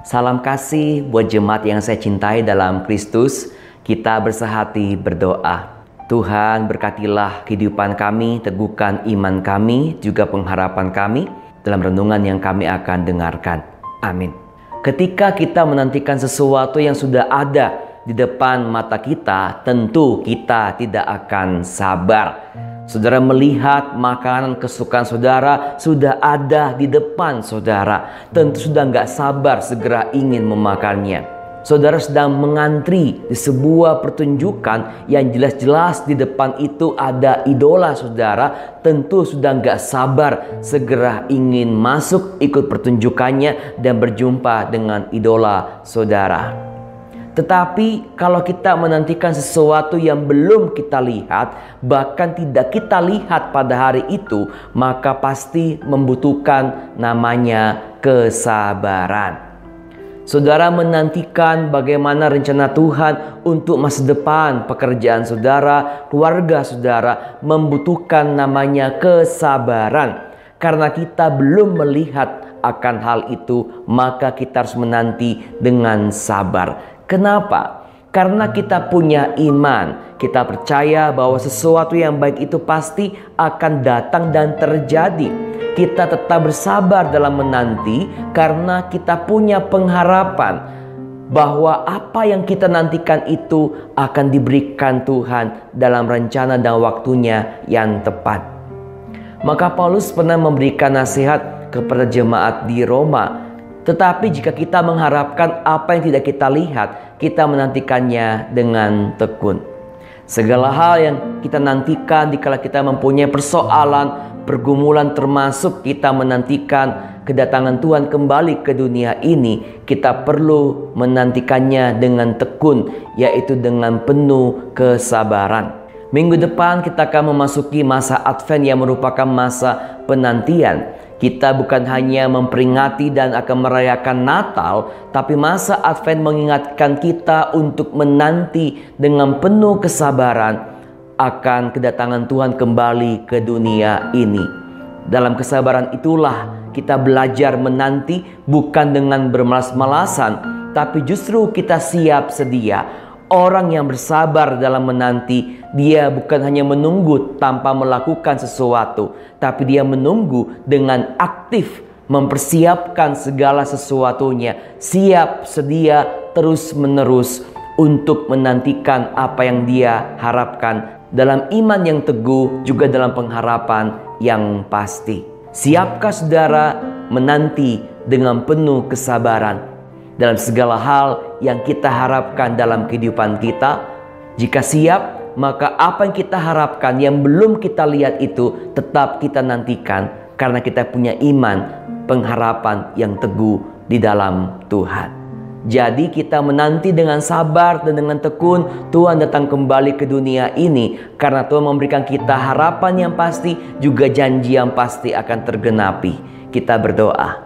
Salam kasih buat jemaat yang saya cintai dalam Kristus. Kita bersehati berdoa. Tuhan, berkatilah kehidupan kami, teguhkan iman kami, juga pengharapan kami dalam renungan yang kami akan dengarkan. Amin. Ketika kita menantikan sesuatu yang sudah ada di depan mata kita, tentu kita tidak akan sabar. Saudara melihat makanan kesukaan saudara sudah ada di depan saudara, tentu sudah nggak sabar segera ingin memakannya. Saudara sedang mengantri di sebuah pertunjukan yang jelas-jelas di depan itu ada idola saudara, tentu sudah nggak sabar segera ingin masuk ikut pertunjukannya dan berjumpa dengan idola saudara. Tetapi kalau kita menantikan sesuatu yang belum kita lihat, bahkan tidak kita lihat pada hari itu, maka pasti membutuhkan namanya kesabaran. Saudara menantikan bagaimana rencana Tuhan untuk masa depan, pekerjaan saudara, keluarga saudara, membutuhkan namanya kesabaran. Karena kita belum melihat akan hal itu, maka kita harus menanti dengan sabar. Kenapa? Karena kita punya iman. Kita percaya bahwa sesuatu yang baik itu pasti akan datang dan terjadi. Kita tetap bersabar dalam menanti karena kita punya pengharapan bahwa apa yang kita nantikan itu akan diberikan Tuhan dalam rencana dan waktunya yang tepat. Maka Paulus pernah memberikan nasihat kepada jemaat di Roma. Tetapi jika kita mengharapkan apa yang tidak kita lihat, kita menantikannya dengan tekun. Segala hal yang kita nantikan dikala kita mempunyai persoalan, pergumulan, termasuk kita menantikan kedatangan Tuhan kembali ke dunia ini, kita perlu menantikannya dengan tekun, yaitu dengan penuh kesabaran. Minggu depan kita akan memasuki masa Advent yang merupakan masa penantian. Kita bukan hanya memperingati dan akan merayakan Natal, tapi masa Advent mengingatkan kita untuk menanti dengan penuh kesabaran akan kedatangan Tuhan kembali ke dunia ini. Dalam kesabaran itulah kita belajar menanti bukan dengan bermalas-malasan, tapi justru kita siap sedia. Orang yang bersabar dalam menanti, dia bukan hanya menunggu tanpa melakukan sesuatu, tapi dia menunggu dengan aktif mempersiapkan segala sesuatunya, siap sedia terus-menerus untuk menantikan apa yang dia harapkan dalam iman yang teguh, juga dalam pengharapan yang pasti. Siapkah saudara menanti dengan penuh kesabaran dalam segala hal yang kita harapkan dalam kehidupan kita? Jika siap, maka apa yang kita harapkan yang belum kita lihat itu tetap kita nantikan, karena kita punya iman, pengharapan yang teguh di dalam Tuhan. Jadi kita menanti dengan sabar dan dengan tekun Tuhan datang kembali ke dunia ini, karena Tuhan memberikan kita harapan yang pasti, juga janji yang pasti akan tergenapi. Kita berdoa.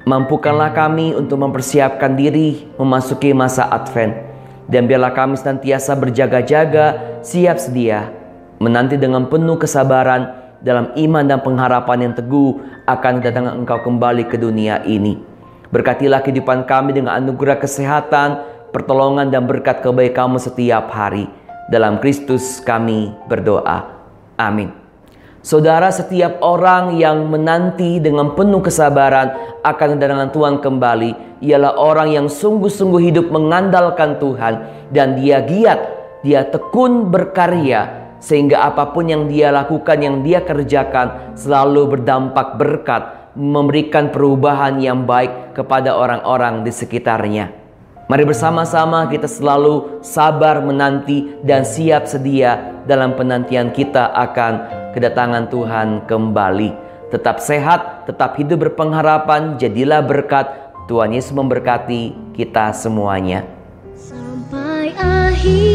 Mampukanlah kami untuk mempersiapkan diri memasuki masa Advent, dan biarlah kami senantiasa berjaga-jaga, siap sedia, menanti dengan penuh kesabaran dalam iman dan pengharapan yang teguh akan kedatangan Engkau kembali ke dunia ini. Berkatilah kehidupan kami dengan anugerah kesehatan, pertolongan dan berkat kebaikan-Mu setiap hari. Dalam Kristus kami berdoa. Amin. Saudara, setiap orang yang menanti dengan penuh kesabaran akan kedatangan Tuhan kembali ialah orang yang sungguh-sungguh hidup mengandalkan Tuhan, dan dia giat, dia tekun berkarya, sehingga apapun yang dia lakukan, yang dia kerjakan selalu berdampak berkat, memberikan perubahan yang baik kepada orang-orang di sekitarnya. Mari bersama-sama kita selalu sabar menanti dan siap sedia dalam penantian kita akan kedatangan Tuhan kembali. Tetap sehat, tetap hidup berpengharapan, jadilah berkat. Tuhan Yesus memberkati kita semuanya. Sampai akhir